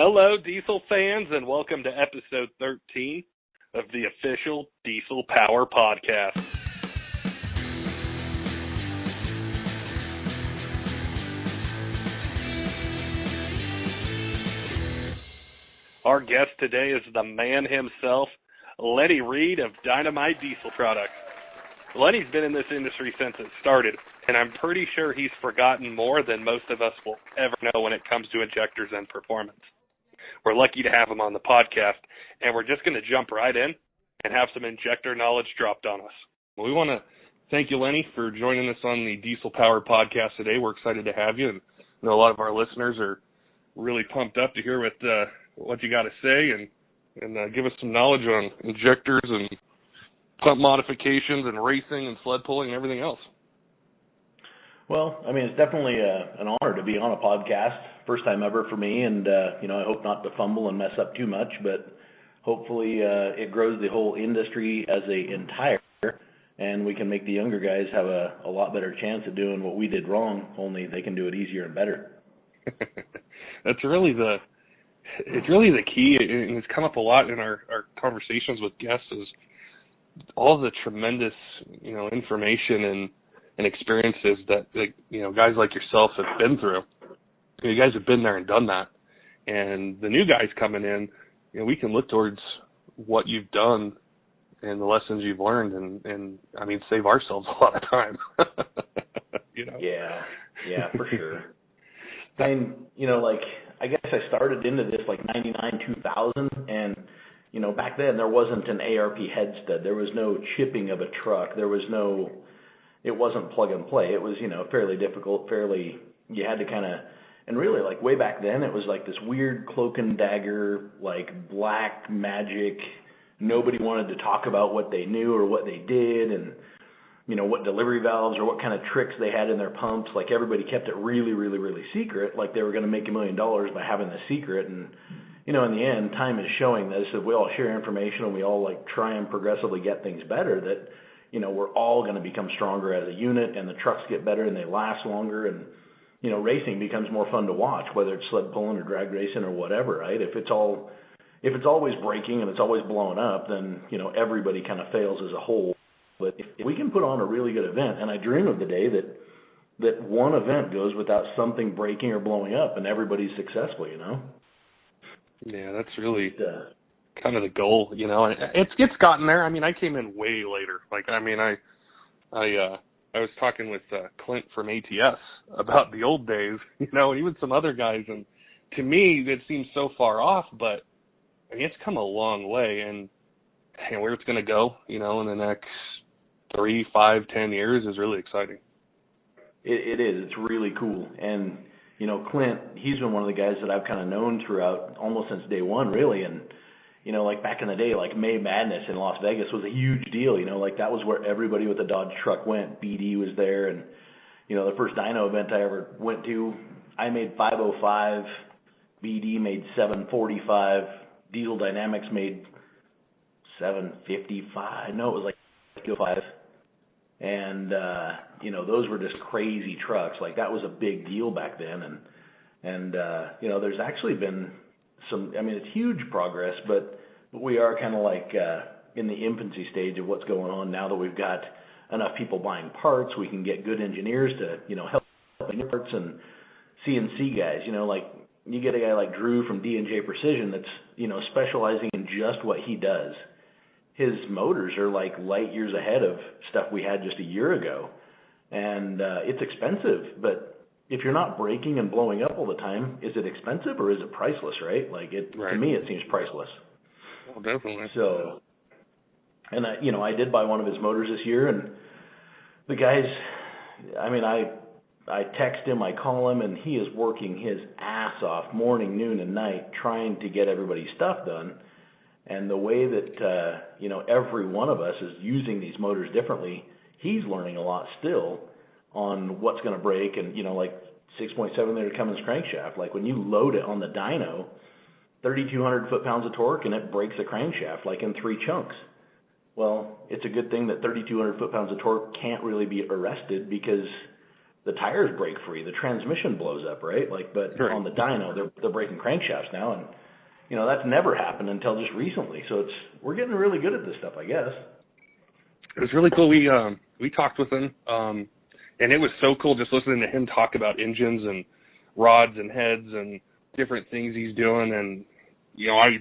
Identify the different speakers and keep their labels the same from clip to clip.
Speaker 1: Hello, Diesel fans, and welcome to episode 13 of the official Diesel Power Podcast. Our guest today is the man himself, Lenny Reed of Dynomite Diesel Products. Lenny's been in this industry since it started, and I'm pretty sure he's forgotten more than most of us will ever know when it comes to injectors and performance. We're lucky to have him on the podcast, and we're just going to jump right in and have some injector knowledge dropped on us. Well, we want to thank you, Lenny, for joining us on the Diesel Power Podcast today. We're excited to have you, and I know a lot of our listeners are really pumped up to hear what you got to say and give us some knowledge on injectors and pump modifications and racing and sled pulling and everything else.
Speaker 2: Well, I mean, it's definitely an honor to be on a podcast, first time ever for me, and, I hope not to fumble and mess up too much, but hopefully it grows the whole industry as a entire, and we can make the younger guys have a lot better chance of doing what we did wrong, only they can do it easier and better.
Speaker 1: It's really the key, and it's come up a lot in our conversations with guests, is all the tremendous, information and experiences that, guys like yourself have been through. You guys have been there and done that. And the new guys coming in, we can look towards what you've done and the lessons you've learned and save ourselves a lot of time.
Speaker 2: Yeah, for sure. And, I guess I started into this like 99, 2000, and, back then there wasn't an ARP head stud. There was no chipping of a truck. It wasn't plug and play. It was, fairly difficult, you had to kind of, and really like way back then it was like this weird cloak and dagger, like black magic. Nobody wanted to talk about what they knew or what they did and, what delivery valves or what kind of tricks they had in their pumps. Like everybody kept it really, really, really secret, like they were going to make $1 million by having the secret. And, in the end, time is showing this, if we all share information and we all like try and progressively get things better, that, we're all going to become stronger as a unit and the trucks get better and they last longer and, racing becomes more fun to watch, whether it's sled pulling or drag racing or whatever, right? If it's always breaking and it's always blowing up, then, everybody kind of fails as a whole. But if we can put on a really good event, and I dream of the day that one event goes without something breaking or blowing up and everybody's successful,
Speaker 1: Yeah, that's really kind of the goal, and it's gotten there. I came in way later. I was talking with Clint from ATS about the old days, and even some other guys, and to me it seems so far off, but it's come a long way, and where it's going to go, in the next 3, 5, 10 years is really exciting.
Speaker 2: It is. It's really cool, and Clint, he's been one of the guys that I've kind of known throughout almost since day one, really. And, like back in the day, like May Madness in Las Vegas was a huge deal. Like that was where everybody with a Dodge truck went. BD was there. And, the first dyno event I ever went to, I made 505. BD made 745. Diesel Dynamics made 755. No, it was like 5. And, those were just crazy trucks. Like that was a big deal back then. And there's actually been it's huge progress, but we are kind of like, in the infancy stage of what's going on now that we've got enough people buying parts. We can get good engineers to, help make parts and CNC guys, like you get a guy like Drew from D&J Precision that's, specializing in just what he does. His motors are like light years ahead of stuff we had just a year ago. And it's expensive, but if you're not breaking and blowing up all the time, is it expensive or is it priceless, right?
Speaker 1: Right.
Speaker 2: To me, it seems priceless.
Speaker 1: Well, definitely.
Speaker 2: So, and I did buy one of his motors this year, and the guys, I text him, I call him, and he is working his ass off morning, noon, and night trying to get everybody's stuff done. And the way that, every one of us is using these motors differently, he's learning a lot still on what's going to break. And, like 6.7 liter Cummins crankshaft, like when you load it on the dyno, 3,200 foot-pounds of torque, and it breaks the crankshaft like in 3 chunks. Well, it's a good thing that 3,200 foot-pounds of torque can't really be arrested because the tires break free, the transmission blows up, right? Like, but
Speaker 1: Right.
Speaker 2: on the dyno, they're breaking crankshafts now, and that's never happened until just recently. So we're getting really good at this stuff, I guess.
Speaker 1: It was really cool. We talked with him, and it was so cool just listening to him talk about engines and rods and heads and different things he's doing. And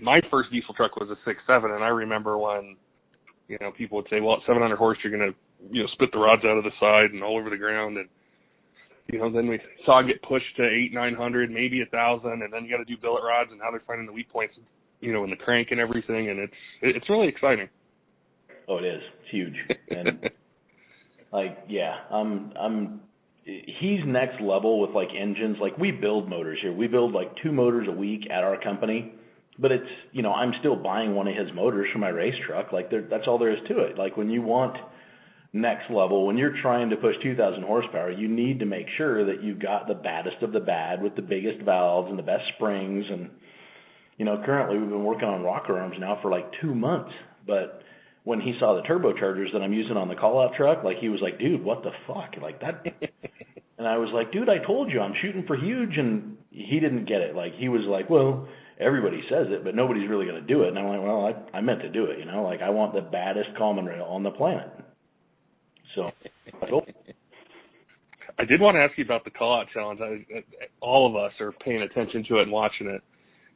Speaker 1: my first diesel truck was a 6.7, and I remember when people would say, well, at 700 horse you're gonna spit the rods out of the side and all over the ground, and then we saw it get pushed to 800-900, maybe 1,000, and then you got to do billet rods, and now they're finding the weak points, in the crank and everything, and it's really exciting.
Speaker 2: Oh, it is. It's huge. And he's next level with like engines. Like, we build motors here. We build like 2 motors a week at our company, but it's, I'm still buying one of his motors for my race truck. Like, that's all there is to it. Like, when you want next level, when you're trying to push 2,000 horsepower, you need to make sure that you've got the baddest of the bad with the biggest valves and the best springs. And, currently we've been working on rocker arms now for like 2 months, but when he saw the turbochargers that I'm using on the call-out truck, like, he was like, dude, what the fuck? Like, that. And I was like, dude, I told you I'm shooting for huge. And he didn't get it. Like, he was like, well, everybody says it, but nobody's really going to do it. And I'm like, well, I meant to do it, Like, I want the baddest common rail on the planet. So,
Speaker 1: I did want to ask you about the call-out challenge. All of us are paying attention to it and watching it.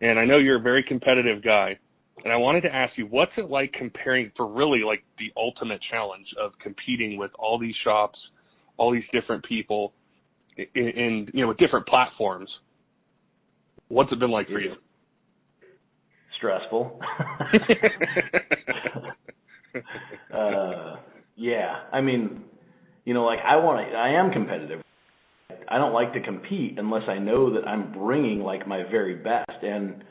Speaker 1: And I know you're a very competitive guy. And I wanted to ask you, what's it like comparing for really like the ultimate challenge of competing with all these shops, all these different people in with different platforms? What's it been like for you?
Speaker 2: Stressful. Yeah. I mean, I am competitive. I don't like to compete unless I know that I'm bringing like my very best, and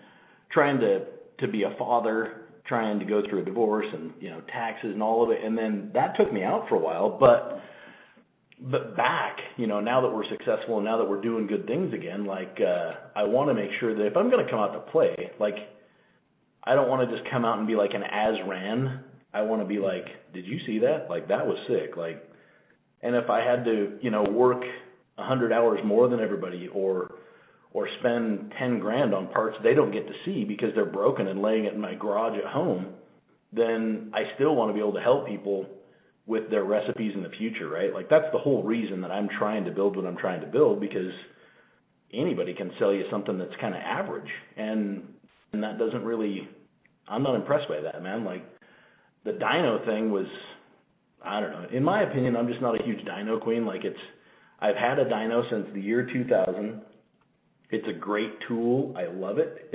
Speaker 2: trying to be a father, trying to go through a divorce and, taxes and all of it. And then that took me out for a while, but back, now that we're successful and now that we're doing good things again, like, I want to make sure that if I'm going to come out to play, like, I don't want to just come out and be like an as-ran. I want to be like, did you see that? Like, that was sick. Like, and if I had to, work 100 hours more than everybody, or spend 10 grand on parts they don't get to see because they're broken and laying it in my garage at home, then I still want to be able to help people with their recipes in the future, right? Like, that's the whole reason that I'm trying to build what I'm trying to build, because anybody can sell you something that's kind of average, and that doesn't really, I'm not impressed by that, man. Like, the dyno thing was, I don't know. In my opinion, I'm just not a huge dyno queen. Like, I've had a dyno since the year 2000. It's a great tool. I love it.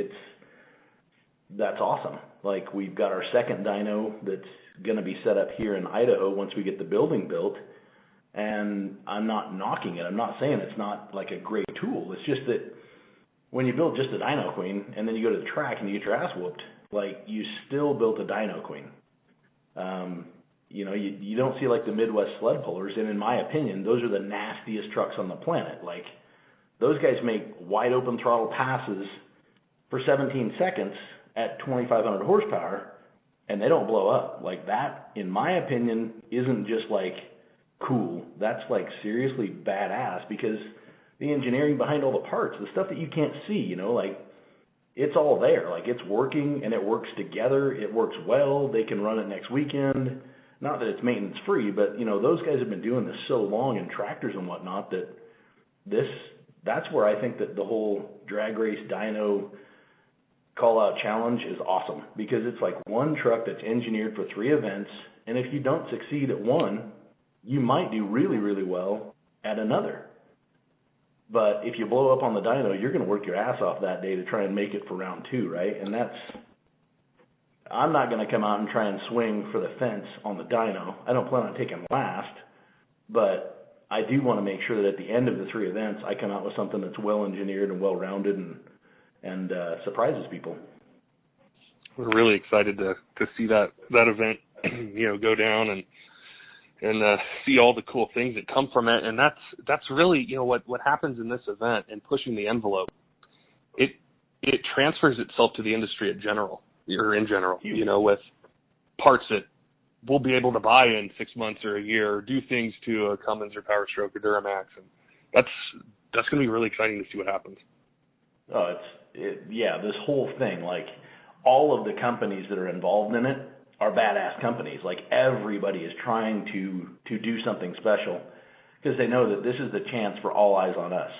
Speaker 2: That's awesome. Like, we've got our second dyno that's going to be set up here in Idaho once we get the building built. And I'm not knocking it. I'm not saying it's not like a great tool. It's just that when you build just a dyno queen and then you go to the track and you get your ass whooped, like, you still built a dyno queen. You don't see like the Midwest sled pullers, and in my opinion, those are the nastiest trucks on the planet. Like, those guys make wide open throttle passes for 17 seconds at 2,500 horsepower, and they don't blow up. Like, that, in my opinion, isn't just like cool. That's like seriously badass, because the engineering behind all the parts, the stuff that you can't see, like, it's all there. Like, it's working and it works together. It works well. They can run it next weekend. Not that it's maintenance free, but those guys have been doing this so long in tractors and whatnot that that's where I think that the whole drag race dyno call out challenge is awesome, because it's like one truck that's engineered for 3 events, and if you don't succeed at one, you might do really, really well at another. But if you blow up on the dyno, you're going to work your ass off that day to try and make it for round 2, right? And I'm not going to come out and try and swing for the fence on the dyno. I don't plan on taking last, but I do want to make sure that at the end of the 3 events, I come out with something that's well engineered and well rounded and surprises people.
Speaker 1: We're really excited to see that event, go down and see all the cool things that come from it. And that's really, what happens in this event and pushing the envelope. It transfers itself to the industry in general, with parts that we'll be able to buy in 6 months or a year, or do things to a Cummins or Power Stroke or Duramax. that's going to be really exciting to see what happens.
Speaker 2: Oh, this whole thing, like all of the companies that are involved in it are badass companies. Like everybody is trying to do something special because they know that this is the chance for all eyes on us.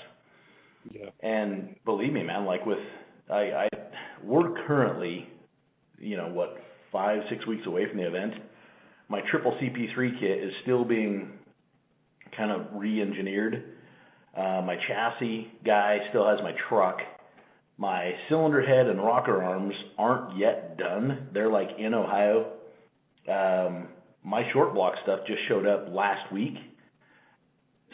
Speaker 1: Yeah.
Speaker 2: And believe me, man, like we're currently, 5-6 weeks away from the event. My triple CP3 kit is still being kind of re-engineered. My chassis guy still has my truck. My cylinder head and rocker arms aren't yet done. They're like in Ohio. My short block stuff just showed up last week.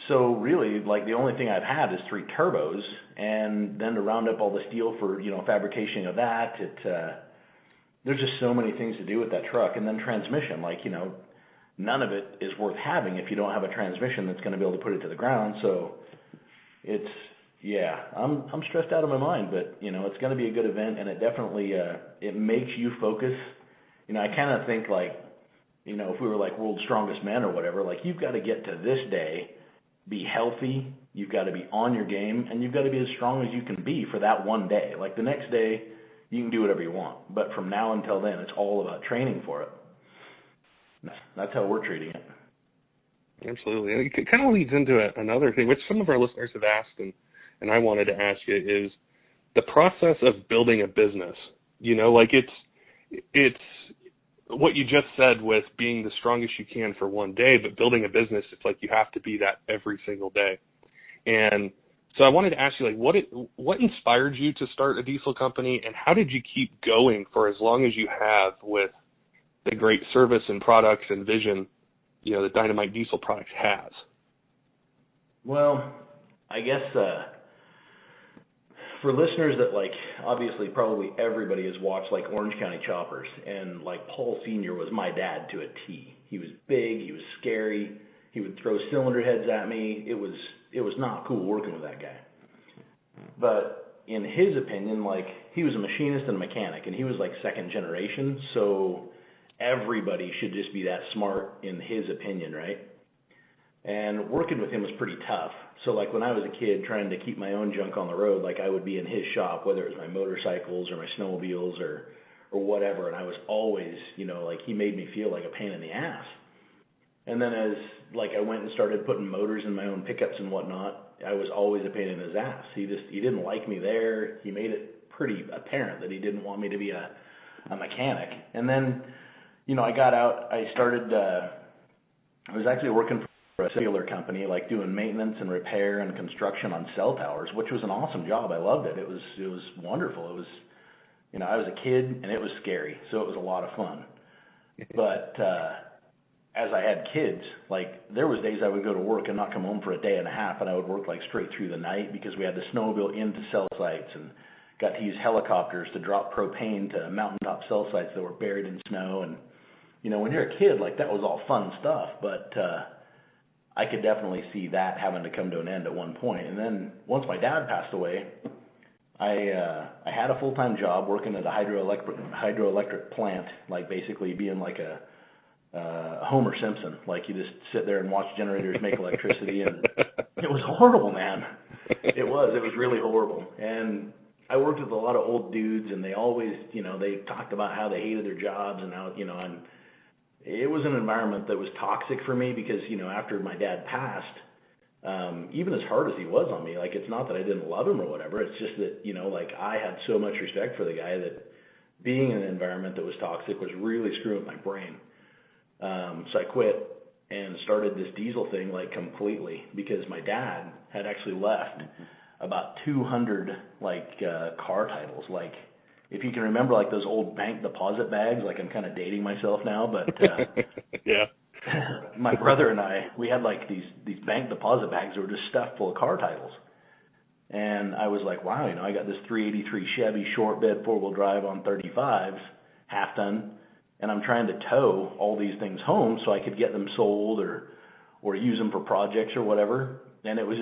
Speaker 2: So really, like the only thing I've had is 3 turbos, and then to round up all the steel for, fabrication of that, there's just so many things to do with that truck. And then transmission, none of it is worth having if you don't have a transmission that's going to be able to put it to the ground. So I'm stressed out of my mind, but it's going to be a good event, and it definitely it makes you focus. I kind of think if we were like world's strongest men or whatever, like you've got to get to this day, be healthy, you've got to be on your game, and you've got to be as strong as you can be for that one day. Like the next day, you can do whatever you want, but from now until then, it's all about training for it. That's how we're treating it.
Speaker 1: Absolutely. And it kind of leads into another thing, which some of our listeners have asked, and I wanted to ask you, is the process of building a business. It's what you just said with being the strongest you can for one day, but building a business, it's like you have to be that every single day. And so I wanted to ask you, what inspired you to start a diesel company, and how did you keep going for as long as you have with the great service and products and vision, that Dynomite Diesel Products has?
Speaker 2: Well, I guess for listeners that obviously probably everybody has watched Orange County Choppers, and Paul Sr. was my dad to a T. He was big, he was scary, he would throw cylinder heads at me. It was not cool working with that guy. But in his opinion, he was a machinist and a mechanic, and he was second generation, so everybody should just be that smart in his opinion, right? And working with him was pretty tough. So when I was a kid trying to keep my own junk on the road, I would be in his shop, whether it was my motorcycles or my snowmobiles or whatever, and I was always, he made me feel like a pain in the ass. And then as I went and started putting motors in my own pickups and whatnot, I was always a pain in his ass. He didn't like me there. He made it pretty apparent that he didn't want me to be a mechanic. And then, I got out, I started, I was actually working for a cellular company, doing maintenance and repair and construction on cell towers, which was an awesome job. I loved it. It was wonderful. It was, I was a kid and it was scary, so it was a lot of fun. But as I had kids, there was days I would go to work and not come home for a day and a half, and I would work straight through the night because we had the snowmobile into cell sites and got to use helicopters to drop propane to mountaintop cell sites that were buried in snow. And when you're a kid, that was all fun stuff, but I could definitely see that having to come to an end at one point. And then once my dad passed away, I had a full-time job working at a hydroelectric plant, basically being a Homer Simpson. You just sit there and watch generators make electricity, and it was horrible, man. It was really horrible. And I worked with a lot of old dudes, and they always, they talked about how they hated their jobs and how, and it was an environment that was toxic for me because, after my dad passed, even as hard as he was on me, it's not that I didn't love him or whatever. It's just that, I had so much respect for the guy that being in an environment that was toxic was really screwing with my brain. So I quit and started this diesel thing completely because my dad had actually left about 200 car titles. If you can remember those old bank deposit bags, I'm kind of dating myself now, but
Speaker 1: yeah.
Speaker 2: My brother and I, we had these bank deposit bags that were just stuffed full of car titles. And I was like, wow, I got this 383 Chevy short bed 4-wheel drive on 35s, half ton, and I'm trying to tow all these things home so I could get them sold or use them for projects or whatever. And it was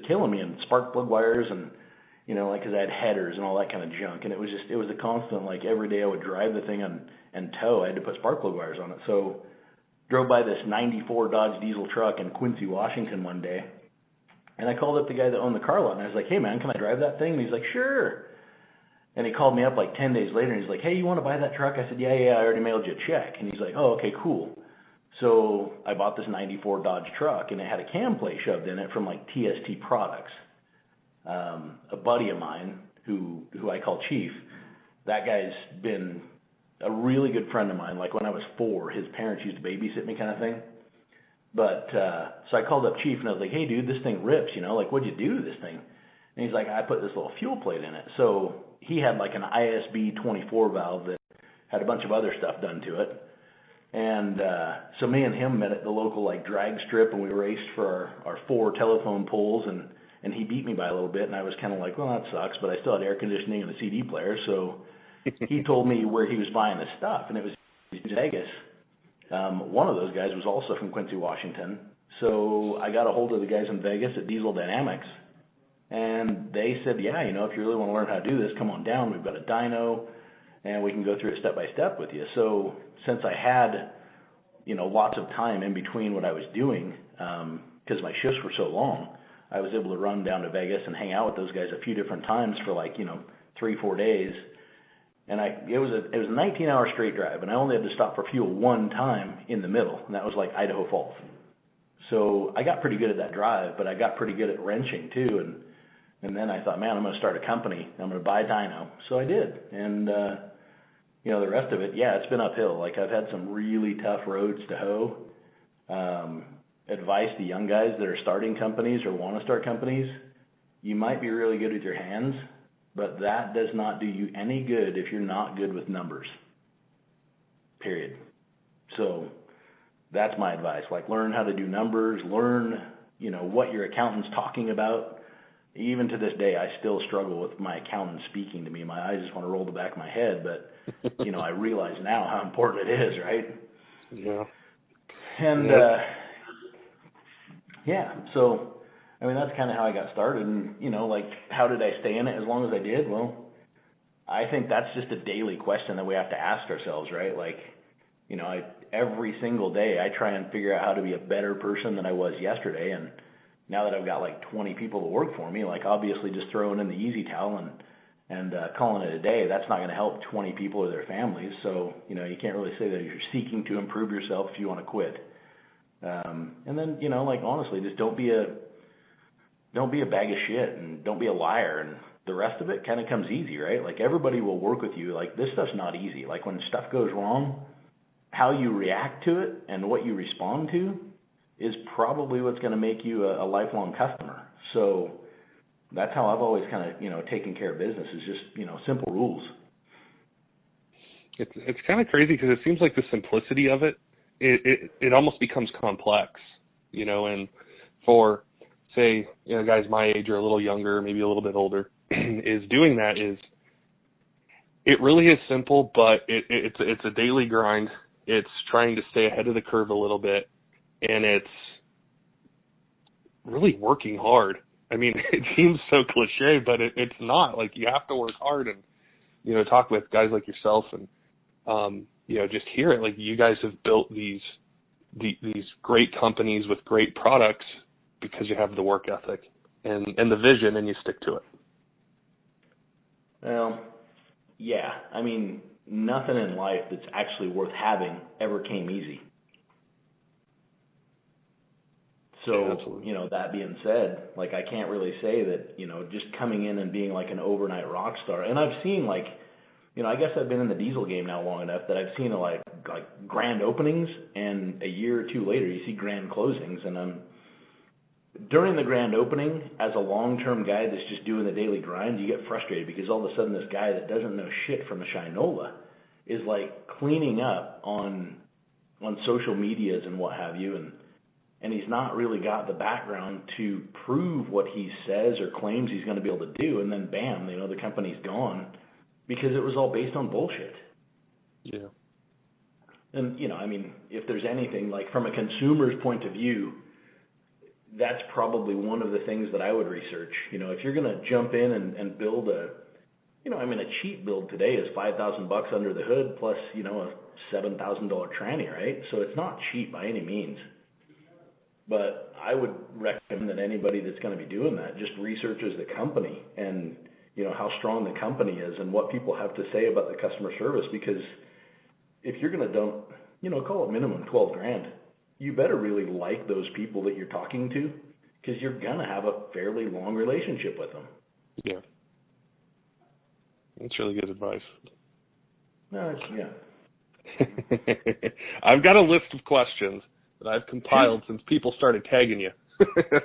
Speaker 2: killing me, and spark plug wires and, because I had headers and all that kind of junk. And it was a constant, every day I would drive the thing and tow. I had to put spark plug wires on it. So drove by this 94 Dodge diesel truck in Quincy, Washington one day, And I called up the guy that owned the car lot, and I was like, hey, man, can I drive that thing? And he's like, sure. And he called me up like 10 days later, and he's like, hey, you want to buy that truck? I said, yeah, I already mailed you a check. And he's like, oh, okay, cool. So I bought this 94 Dodge truck, and it had a cam plate shoved in it from like TST Products. A buddy of mine who I call Chief, that guy's been a really good friend of mine. Like when I was 4, his parents used to babysit me kind of thing. But so I called up Chief, and I was like, hey, dude, this thing rips, like, what'd you do to this thing? And he's like, I put this little fuel plate in it. So he had like an ISB 24 valve that had a bunch of other stuff done to it. And so me and him met at the local like drag strip, and we raced for our 4 telephone poles, and he beat me by a little bit, and I was kind of like, well, that sucks, but I still had air conditioning and a CD player. So he told me where he was buying the stuff, and it was in Vegas. One of those guys was also from Quincy, Washington. So I got a hold of the guys in Vegas at Diesel Dynamics, and they said, yeah, if you really want to learn how to do this, come on down. We've got a dyno, and we can go through it step by step with you. So since I had, lots of time in between what I was doing, because my shifts were so long, I was able to run down to Vegas and hang out with those guys a few different times for 3-4 days. And it was a 19-hour straight drive, and I only had to stop for fuel one time in the middle, and that was like Idaho Falls. So I got pretty good at that drive, but I got pretty good at wrenching too. And then I thought, man, I'm going to start a company. I'm going to buy a dyno. So I did. And, the rest of it, yeah, it's been uphill. Like I've had some really tough roads to hoe. Advice to young guys that are starting companies or want to start companies, you might be really good with your hands, but that does not do you any good if you're not good with numbers, period. So that's my advice. Like learn how to do numbers, learn, what your accountant's talking about. Even to this day, I still struggle with my accountant speaking to me. My eyes just want to roll the back of my head, but, I realize now how important it is, right?
Speaker 1: Yeah.
Speaker 2: And, so, that's kind of how I got started. And, how did I stay in it as long as I did? Well, I think that's just a daily question that we have to ask ourselves, right? Like, every single day I try and figure out how to be a better person than I was yesterday. And now that I've got like 20 people to work for me, like obviously just throwing in the easy towel and calling it a day, that's not going to help 20 people or their families. So, you can't really say that you're seeking to improve yourself if you want to quit. And then, honestly, just don't be a bag of shit and don't be a liar, and the rest of it kind of comes easy, right? Like everybody will work with you. Like this stuff's not easy. Like when stuff goes wrong, how you react to it and what you respond to is probably what's going to make you a lifelong customer. So that's how I've always kind of, taken care of business is just, simple rules.
Speaker 1: It's kind of crazy because it seems like the simplicity of it almost becomes complex, and for, say, guys my age or a little younger, maybe a little bit older, is doing that is, it really is simple, but it's a daily grind. It's trying to stay ahead of the curve a little bit, and it's really working hard. It seems so cliche, but it's not. Like, you have to work hard and, talk with guys like yourself and, just hear it. Like, you guys have built these great companies with great products because you have the work ethic and the vision, and you stick to it.
Speaker 2: Well, yeah. Nothing in life that's actually worth having ever came easy. So,
Speaker 1: yeah,
Speaker 2: that being said, like, I can't really say that, just coming in and being like an overnight rock star. And I've seen like, I guess I've been in the diesel game now long enough that I've seen like grand openings, and a year or two later you see grand closings. And during the grand opening, as a long-term guy that's just doing the daily grind, you get frustrated because all of a sudden this guy that doesn't know shit from a Shinola is like cleaning up on social medias and what have you, and he's not really got the background to prove what he says or claims he's going to be able to do, and then bam, the company's gone because it was all based on bullshit.
Speaker 1: Yeah.
Speaker 2: And, if there's anything, like from a consumer's point of view, that's probably one of the things that I would research. If you're going to jump in and build a cheap build today is $5,000 under the hood plus, a $7,000 tranny, right? So it's not cheap by any means. But I would recommend that anybody that's going to be doing that just researches the company and, how strong the company is and what people have to say about the customer service. Because if you're going to dump, call it minimum 12 grand, you better really like those people that you're talking to, because you're going to have a fairly long relationship with them.
Speaker 1: Yeah. That's really good advice.
Speaker 2: No, yeah.
Speaker 1: I've got a list of questions that I've compiled since people started tagging you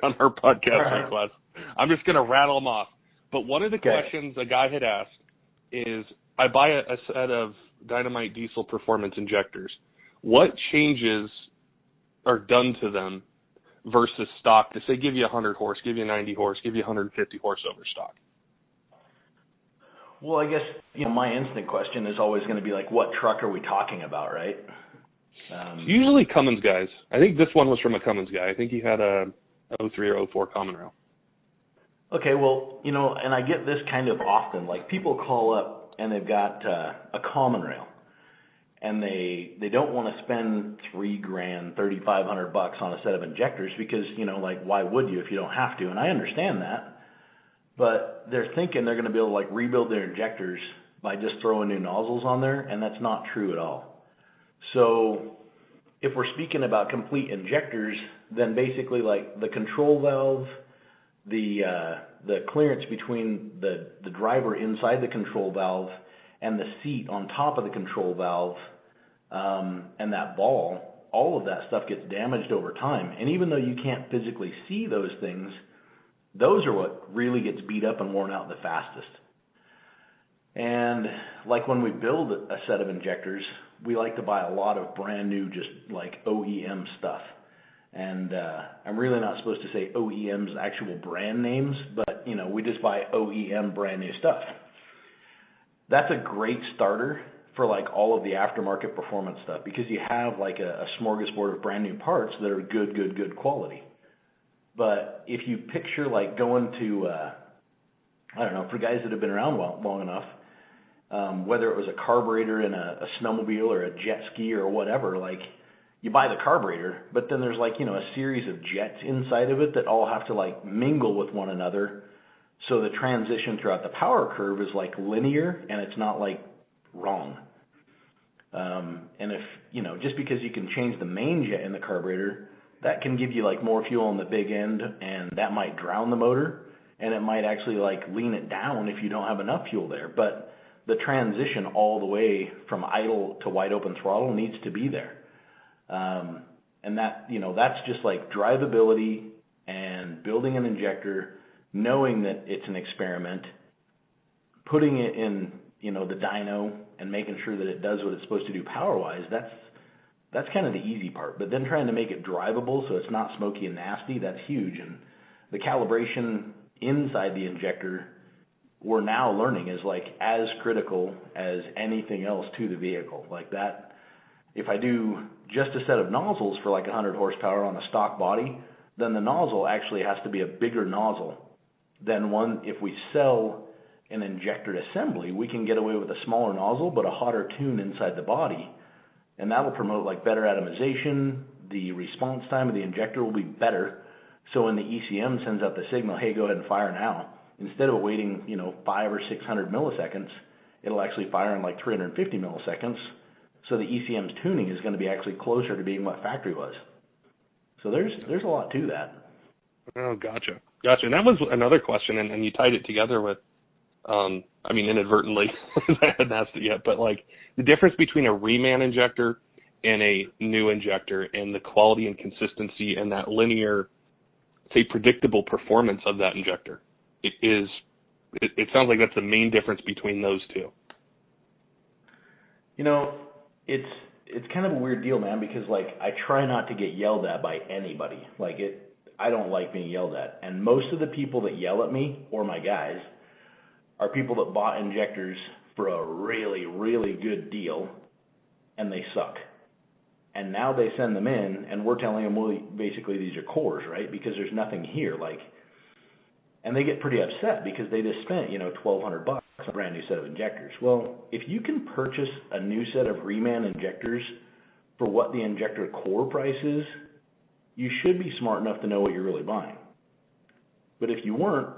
Speaker 1: on our podcast request. I'm just going to rattle them off. But one of the questions a guy had asked is, I buy a set of Dynomite Diesel Performance injectors. What changes are done to them versus stock to, say, give you 100 horse, give you 90 horse, give you 150 horse over stock?
Speaker 2: Well, I guess, my instant question is always going to be like, what truck are we talking about, right?
Speaker 1: Usually Cummins guys. I think this one was from a Cummins guy. I think he had a 03 or 04 common rail.
Speaker 2: Okay, well, and I get this kind of often. Like, people call up and they've got a common rail, and they don't want to spend $3,000, $3,500 on a set of injectors because, why would you if you don't have to? And I understand that. But they're thinking they're going to be able to rebuild their injectors by just throwing new nozzles on there, and that's not true at all. So if we're speaking about complete injectors, then basically the control valve, the clearance between the driver inside the control valve and the seat on top of the control valve, and that ball, all of that stuff gets damaged over time. And even though you can't physically see those things, those are what really gets beat up and worn out the fastest. And when we build a set of injectors, we like to buy a lot of brand new, just OEM stuff. And I'm really not supposed to say OEM's actual brand names, but, we just buy OEM brand new stuff. That's a great starter for all of the aftermarket performance stuff, because you have a smorgasbord of brand new parts that are good quality. But if you picture going to, I don't know, for guys that have been around long enough, whether it was a carburetor in a snowmobile or a jet ski or whatever, you buy the carburetor, but then there's a series of jets inside of it that all have to mingle with one another. So the transition throughout the power curve is linear, and it's not wrong. And if, just because you can change the main jet in the carburetor, that can give you more fuel on the big end, and that might drown the motor, and it might actually lean it down if you don't have enough fuel there. But the transition all the way from idle to wide open throttle needs to be there. And that, that's just drivability and building an injector, knowing that it's an experiment, putting it in, the dyno and making sure that it does what it's supposed to do power-wise. That's kind of the easy part. But then trying to make it drivable so it's not smoky and nasty, that's huge. And the calibration inside the injector, we're now learning, is as critical as anything else to the vehicle. That, if I do just a set of nozzles for 100 horsepower on a stock body, then the nozzle actually has to be a bigger nozzle than one. If we sell an injector assembly, we can get away with a smaller nozzle but a hotter tune inside the body. And that will promote better atomization. The response time of the injector will be better. So when the ECM sends out the signal, hey, go ahead and fire now, instead of waiting, 500 or 600 milliseconds, it'll actually fire in 350 milliseconds. So the ECM's tuning is going to be actually closer to being what factory was. So there's a lot to that.
Speaker 1: Oh, gotcha. And that was another question, and you tied it together with, inadvertently, I hadn't asked it yet, but the difference between a Reman injector and a new injector, and the quality and consistency and that linear, say, predictable performance of that injector. It sounds like that's the main difference between those two.
Speaker 2: It's kind of a weird deal, man, because I try not to get yelled at by anybody. I don't like being yelled at. And most of the people that yell at me, or my guys, are people that bought injectors for a really, really good deal, and they suck. And now they send them in, and we're telling them, well, basically these are cores, right? Because there's nothing here. And they get pretty upset because they just spent, $1,200 on a brand new set of injectors. Well, if you can purchase a new set of Reman injectors for what the injector core price is, you should be smart enough to know what you're really buying. But if you weren't,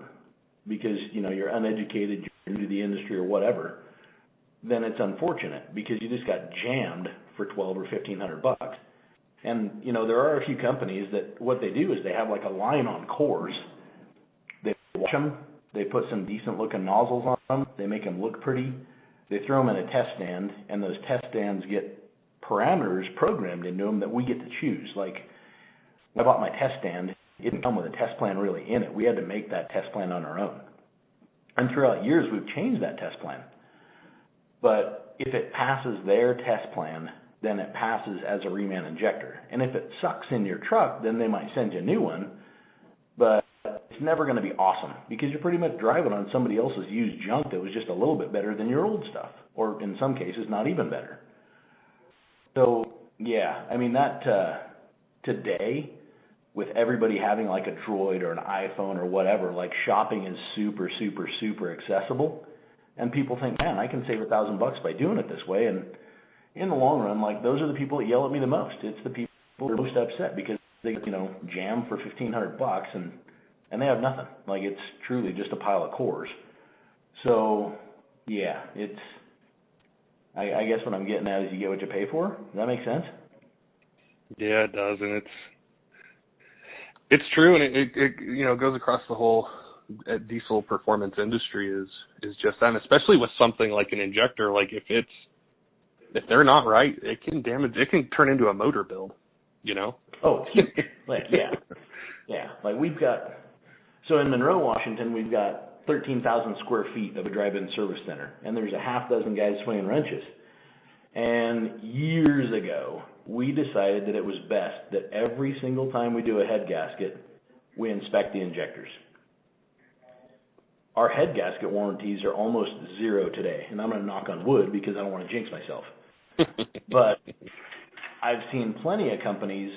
Speaker 2: because, you're uneducated, you're new to the industry or whatever, then it's unfortunate because you just got jammed for $1,200 or $1,500. And, there are a few companies that what they do is they have like a line on cores. They wash them, they put some decent looking nozzles on them, they make them look pretty, they throw them in a test stand, and those test stands get parameters programmed into them that we get to choose. Like, when I bought my test stand, it didn't come with a test plan really in it. We had to make that test plan on our own. And throughout years, we've changed that test plan. But if it passes their test plan, then it passes as a Reman injector. And if it sucks in your truck, then they might send you a new one. But it's never going to be awesome because you're pretty much driving on somebody else's used junk that was just a little bit better than your old stuff, or in some cases, not even better. So, yeah, I mean, that today, with everybody having like a Droid or an iPhone or whatever, like shopping is super, super, super accessible. And people think, man, I can save $1,000 by doing it this way. And in the long run, like, those are the people that yell at me the most. It's the people who are most upset because they, jam for $1,500 and they have nothing. Like, it's truly just a pile of cores. So, yeah, it's, I guess what I'm getting at is you get what you pay for. Does that make sense?
Speaker 1: Yeah, it does, and it's true, and it goes across the whole diesel performance industry is just that, and especially with something like an injector. Like, if they're not right, it can turn into a motor build.
Speaker 2: Oh, it's huge. Yeah. Like, we've got, so in Monroe, Washington, we've got 13,000 square feet of a drive-in service center, and there's a half dozen guys swinging wrenches. And years ago, we decided that it was best that every single time we do a head gasket, we inspect the injectors. Our head gasket warranties are almost zero today, and I'm going to knock on wood because I don't want to jinx myself. But I've seen plenty of companies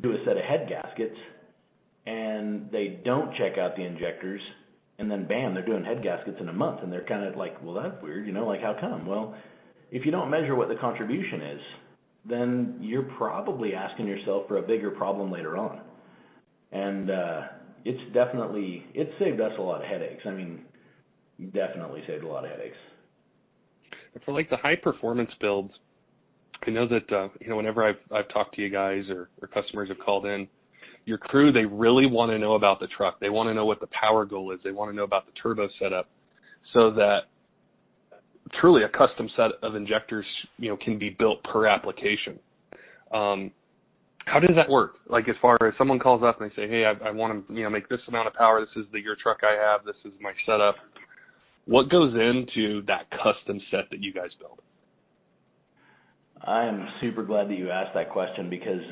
Speaker 2: do a set of head gaskets, and they don't check out the injectors, and then bam, they're doing head gaskets in a month, and they're kind of like, well, that's weird, like, how come? Well, if you don't measure what the contribution is, then you're probably asking yourself for a bigger problem later on. And it's saved us a lot of headaches. I mean, definitely saved a lot of headaches.
Speaker 1: For like the high performance builds, I know that whenever I've talked to you guys or customers have called in, your crew, they really want to know about the truck. They want to know what the power goal is. They want to know about the turbo setup, so that truly a custom set of injectors, can be built per application. How does that work? Like, as far as someone calls up and they say, hey, I want to, make this amount of power. This is your truck I have. This is my setup. What goes into that custom set that you guys build?
Speaker 2: I am super glad that you asked that question because,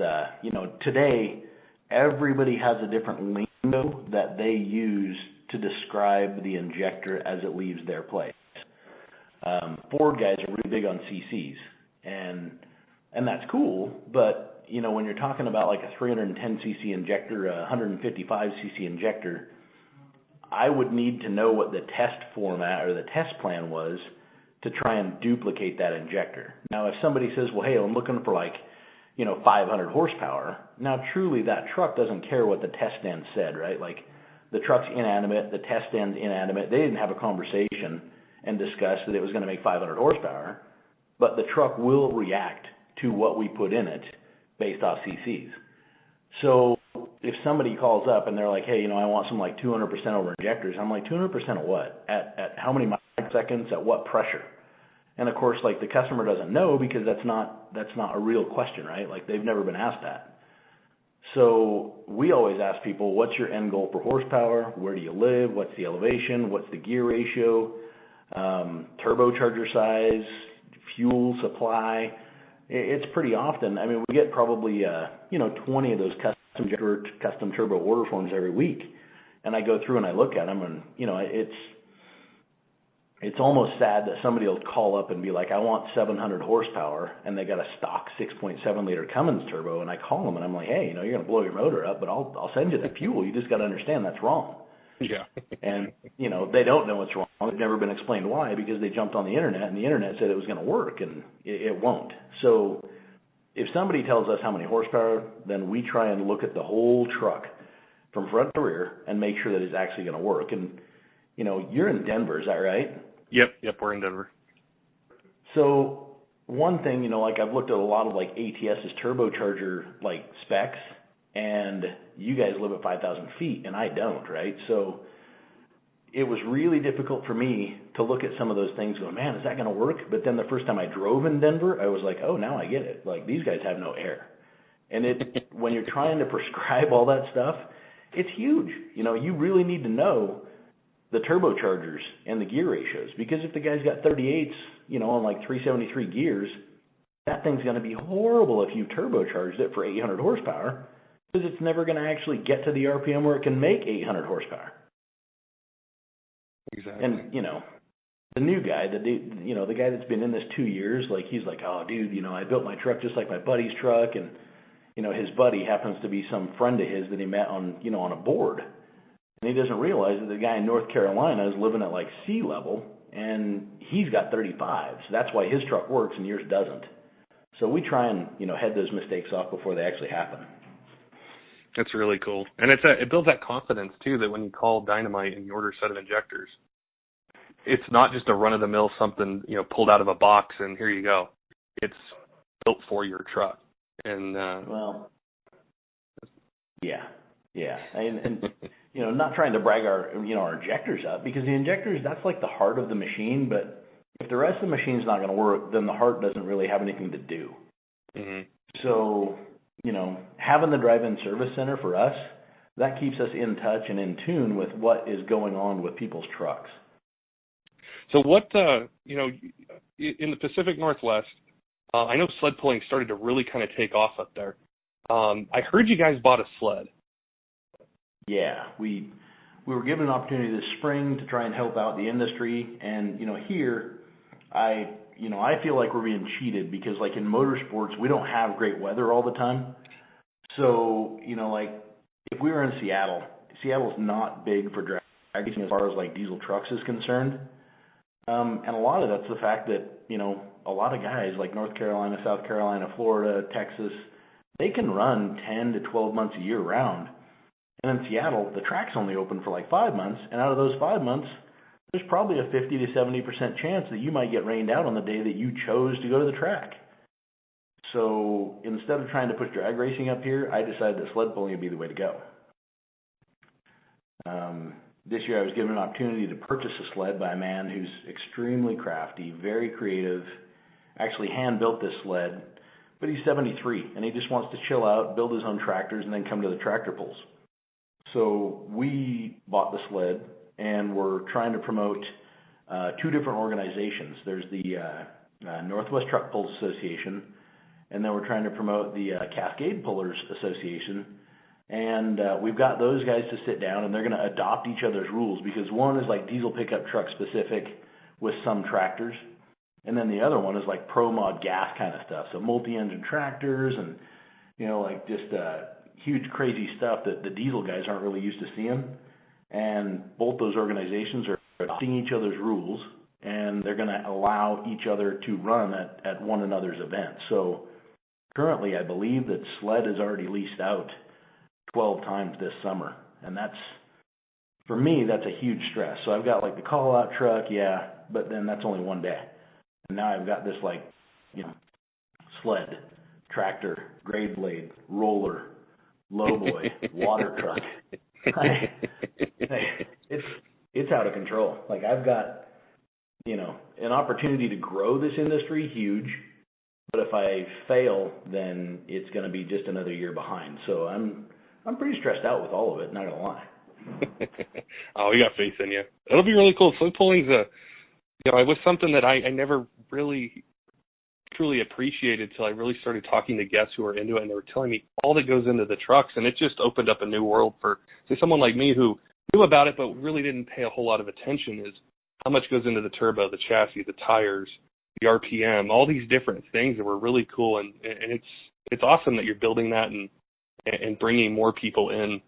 Speaker 2: today everybody has a different lingo that they use to describe the injector as it leaves their place. Ford guys are really big on CCs, and that's cool, but, when you're talking about like a 310cc injector, a 155cc injector, I would need to know what the test format or the test plan was to try and duplicate that injector. Now, if somebody says, well, hey, I'm looking for 500 horsepower, now truly that truck doesn't care what the test stand said, right? Like, the truck's inanimate, the test stand's inanimate. They didn't have a conversation and discuss that it was going to make 500 horsepower, but the truck will react to what we put in it based off CCs. So if somebody calls up and they're like, hey, I want some 200% over injectors, I'm like, 200% of what? At how many microseconds? At what pressure? And of course, the customer doesn't know because that's not a real question, right? Like, they've never been asked that. So we always ask people, what's your end goal for horsepower? Where do you live? What's the elevation? What's the gear ratio? Turbocharger size, fuel supply. It's pretty often. I mean, we get probably 20 of those custom turbo order forms every week, and I go through and I look at them, and it's almost sad that somebody will call up and be like, I want 700 horsepower, and they got a stock 6.7 liter Cummins turbo, and I call them and I'm like, hey, you're going to blow your motor up, but I'll send you the fuel. You just got to understand that's wrong.
Speaker 1: Yeah.
Speaker 2: And, they don't know what's wrong. It's never been explained why, because they jumped on the internet and the internet said it was going to work, and it won't. So if somebody tells us how many horsepower, then we try and look at the whole truck from front to rear and make sure that it's actually going to work. And, you know, you're in Denver, is that right?
Speaker 1: Yep, we're in Denver.
Speaker 2: So one thing, you know, like I've looked at a lot of like ATS's turbocharger like specs, and you guys live at 5,000 feet and I don't, right? So it was really difficult for me to look at some of those things going, man, is that going to work? But then the first time I drove in Denver, I was like, oh, now I get it. Like, these guys have no air. And it when you're trying to prescribe all that stuff, it's huge. You know, you really need to know the turbochargers and the gear ratios, because if the guy's got 38s, you know, on like 373 gears, that thing's going to be horrible if you turbocharged it for 800 horsepower, because it's never going to actually get to the RPM where it can make 800 horsepower.
Speaker 1: Exactly.
Speaker 2: And, you know, the new guy, the guy that's been in this 2 years, like, he's like, oh, dude, you know, I built my truck just like my buddy's truck. And, you know, his buddy happens to be some friend of his that he met on, you know, on a board. And he doesn't realize that the guy in North Carolina is living at like sea level, and he's got 35s. That's why his truck works and yours doesn't. So we try and, you know, head those mistakes off before they actually happen.
Speaker 1: That's really cool. And it builds that confidence, too, that when you call Dynomite and you order a set of injectors, it's not just a run-of-the-mill something, you know, pulled out of a box and here you go. It's built for your truck. And
Speaker 2: well, yeah. And you know, not trying to brag our injectors up, because the injectors, that's like the heart of the machine, but if the rest of the machine's not going to work, then the heart doesn't really have anything to do.
Speaker 1: Mm-hmm.
Speaker 2: So, you know, having the drive-in service center for us, that keeps us in touch and in tune with what is going on with people's trucks.
Speaker 1: So what, you know, in the Pacific Northwest, I know sled pulling started to really kind of take off up there. I heard you guys bought a sled.
Speaker 2: Yeah, we were given an opportunity this spring to try and help out the industry, and, you know, here, I feel like we're being cheated, because like in motorsports, we don't have great weather all the time. So, you know, like if we were in Seattle's not big for drag racing as far as like diesel trucks is concerned. And a lot of that's the fact that, you know, a lot of guys like North Carolina, South Carolina, Florida, Texas, they can run 10 to 12 months a year round. And in Seattle, the track's only open for like 5 months, and out of those 5 months, there's probably a 50 to 70% chance that you might get rained out on the day that you chose to go to the track. So instead of trying to push drag racing up here, I decided that sled pulling would be the way to go. This year I was given an opportunity to purchase a sled by a man who's extremely crafty, very creative, actually hand-built this sled, but he's 73, and he just wants to chill out, build his own tractors, and then come to the tractor pulls. So we bought the sled, and we're trying to promote two different organizations. There's the Northwest Truck Pulls Association, and then we're trying to promote the Cascade Pullers Association. And we've got those guys to sit down, and they're going to adopt each other's rules, because one is like diesel pickup truck specific with some tractors, and then the other one is like pro mod gas kind of stuff. So multi-engine tractors and, you know, like just huge crazy stuff that the diesel guys aren't really used to seeing. And both those organizations are adopting each other's rules, and they're going to allow each other to run at one another's events. So currently I believe that Sled is already leased out 12 times this summer, and that's, for me, that's a huge stress. So I've got like the call out truck, yeah, but then that's only one day, and now I've got this like, you know, sled, tractor, grade blade, roller, lowboy, water truck. It's out of control. Like, I've got, you know, an opportunity to grow this industry, huge, but if I fail, then it's going to be just another year behind. So I'm pretty stressed out with all of it, not gonna lie.
Speaker 1: Oh, we got faith in you. It'll be really cool. Sled pulling's it was something that I never really truly appreciated till I really started talking to guests who are into it, and they were telling me all that goes into the trucks, and it just opened up a new world for, say, someone like me who knew about it but really didn't pay a whole lot of attention, is how much goes into the turbo, the chassis, the tires, the RPM, all these different things that were really cool, and it's awesome that you're building that and bringing more people in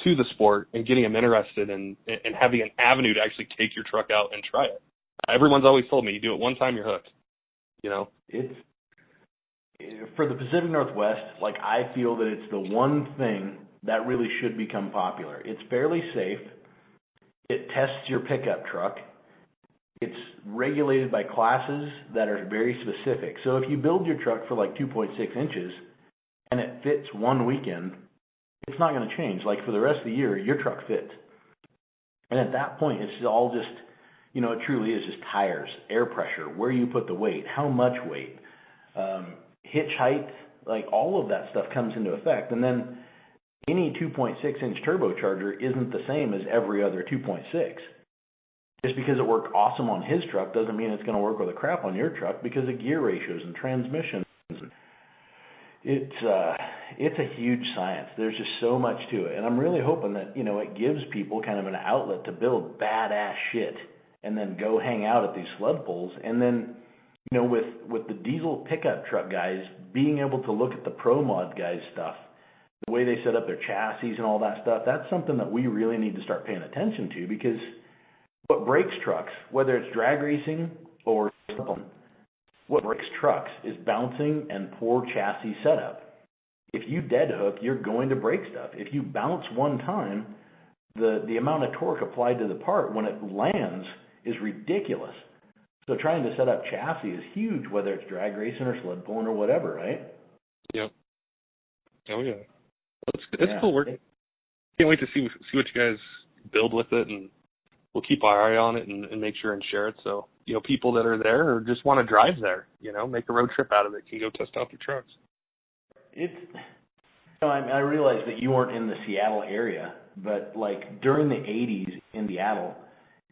Speaker 1: to the sport and getting them interested and having an avenue to actually take your truck out and try it. Everyone's always told me, you do it one time, you're hooked. You know,
Speaker 2: for the Pacific Northwest, like I feel that it's the one thing that really should become popular. It's fairly safe. It tests your pickup truck. It's regulated by classes that are very specific. So if you build your truck for like 2.6 inches and it fits one weekend, it's not going to change. Like for the rest of the year, your truck fits. And at that point, it's all just, you know, it truly is just tires, air pressure, where you put the weight, how much weight, hitch height, like all of that stuff comes into effect. And then any 2.6 inch turbocharger isn't the same as every other 2.6. Just because it worked awesome on his truck doesn't mean it's going to work with a crap on your truck because of gear ratios and transmissions. It's a huge science. There's just so much to it. And I'm really hoping that, you know, it gives people kind of an outlet to build badass shit and then go hang out at these sled pulls. And then, you know, with the diesel pickup truck guys being able to look at the Pro Mod guys' stuff, the way they set up their chassis and all that stuff, that's something that we really need to start paying attention to, because what breaks trucks, whether it's drag racing or something, what breaks trucks is bouncing and poor chassis setup. If you dead hook, you're going to break stuff. If you bounce one time, the amount of torque applied to the part when it lands is ridiculous. So trying to set up chassis is huge, whether it's drag racing or sled pulling or whatever, right?
Speaker 1: Yep. Oh yeah. It's cool work. Can't wait to see what you guys build with it, and we'll keep our eye on it and make sure and share it. So, you know, people that are there or just want to drive there, you know, make a road trip out of it, can go test out their trucks. You know,
Speaker 2: I realize that you weren't in the Seattle area, but like during the 80s in Seattle,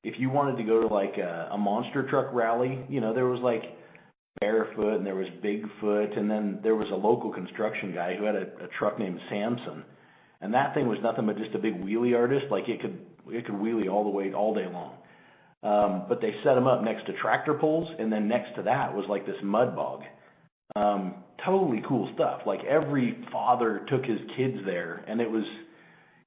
Speaker 2: if you wanted to go to like a monster truck rally, you know, there was like Barefoot and there was Bigfoot, and then there was a local construction guy who had a truck named Samson, and that thing was nothing but just a big wheelie artist. Like it could wheelie all the way all day long. But they set them up next to tractor pulls, and then next to that was like this mud bog. Totally cool stuff. Like every father took his kids there, and it was,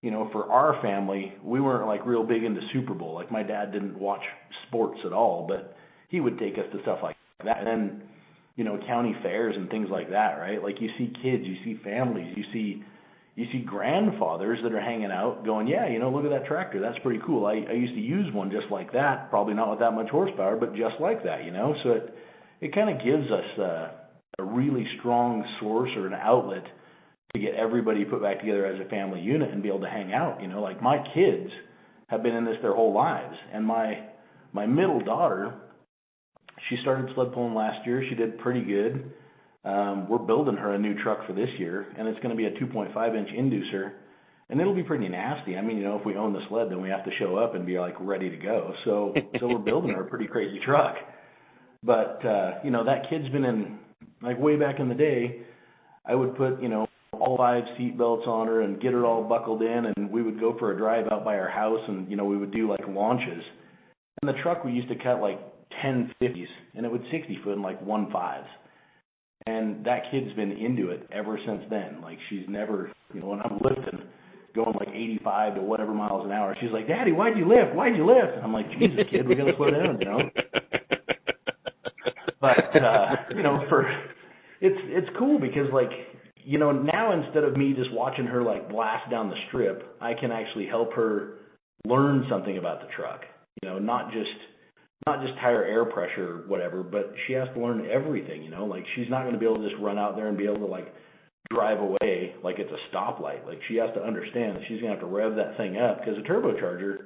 Speaker 2: you know, for our family, we weren't like real big into Super Bowl. Like my dad didn't watch sports at all, but he would take us to stuff like that. And then, you know, county fairs and things like that, right? Like you see kids, you see families, you see grandfathers that are hanging out going, yeah, you know, look at that tractor. That's pretty cool. I used to use one just like that, probably not with that much horsepower, but just like that, you know. So it kind of gives us a really strong source or an outlet to get everybody put back together as a family unit and be able to hang out. You know, like my kids have been in this their whole lives. And my middle daughter, she started sled pulling last year. She did pretty good. We're building her a new truck for this year, and it's going to be a 2.5-inch inducer, and it'll be pretty nasty. I mean, you know, if we own the sled, then we have to show up and be, like, ready to go. So we're building her a pretty crazy truck. But, you know, that kid's been in, like, way back in the day, I would put, you know, all 5 seat belts on her and get her all buckled in, and we would go for a drive out by our house, and, you know, we would do, like, launches. And the truck, we used to cut, like, 10 50s, and it would 60-foot in, like, 1.5s. And that kid's been into it ever since then. Like, she's never, you know, when I'm lifting, going like 85 to whatever miles an hour, she's like, Daddy, why'd you lift? Why'd you lift? And I'm like, Jesus, kid, we got to slow down, you know. But, you know, it's cool because, like, you know, now instead of me just watching her, like, blast down the strip, I can actually help her learn something about the truck. You know, not just tire air pressure or whatever, but she has to learn everything, you know. Like, she's not going to be able to just run out there and be able to, like, drive away like it's a stoplight. Like, she has to understand that she's going to have to rev that thing up, because a turbocharger,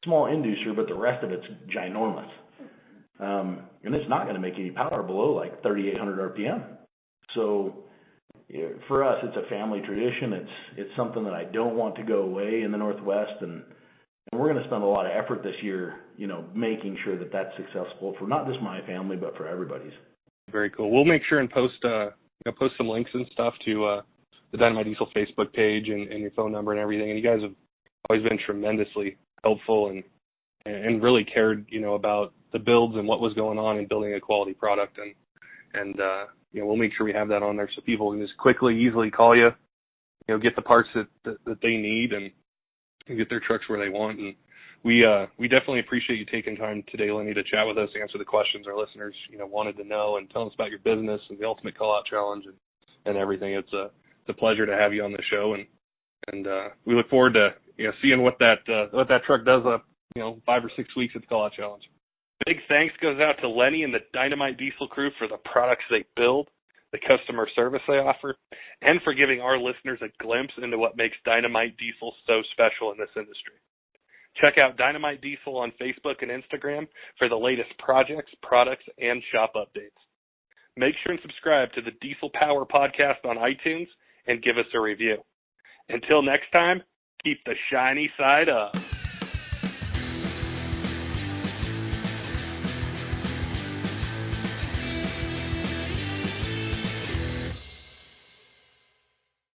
Speaker 2: small inducer, but the rest of it's ginormous. And it's not going to make any power below, like, 3,800 RPM. So, for us, it's a family tradition. It's something that I don't want to go away in the Northwest, and we're going to spend a lot of effort this year, you know, making sure that that's successful for not just my family, but for everybody's. Very cool. We'll make sure and post some links and stuff to the Dynomite Diesel Facebook page and your phone number and everything. And you guys have always been tremendously helpful and really cared, you know, about the builds and what was going on in building a quality product. And you know, we'll make sure we have that on there so people can just quickly, easily call you, you know, get the parts that they need and get their trucks where they want. And
Speaker 1: we definitely appreciate you taking time today, Lenny, to chat with us, answer the questions our listeners, wanted to know, and tell us about your business and the Ultimate Call-Out Challenge and everything. It's a pleasure to have you on the show, and we look forward to seeing what that truck does up 5 or 6 weeks at the Call-Out Challenge. Big thanks goes out to Lenny and the Dynomite Diesel crew for the products they build, the customer service they offer, and for giving our listeners a glimpse into what makes Dynomite Diesel so special in this industry. Check out Dynomite Diesel on Facebook and Instagram for the latest projects, products, and shop updates. Make sure and subscribe to the Diesel Power Podcast on iTunes and give us a review. Until next time, keep the shiny side up.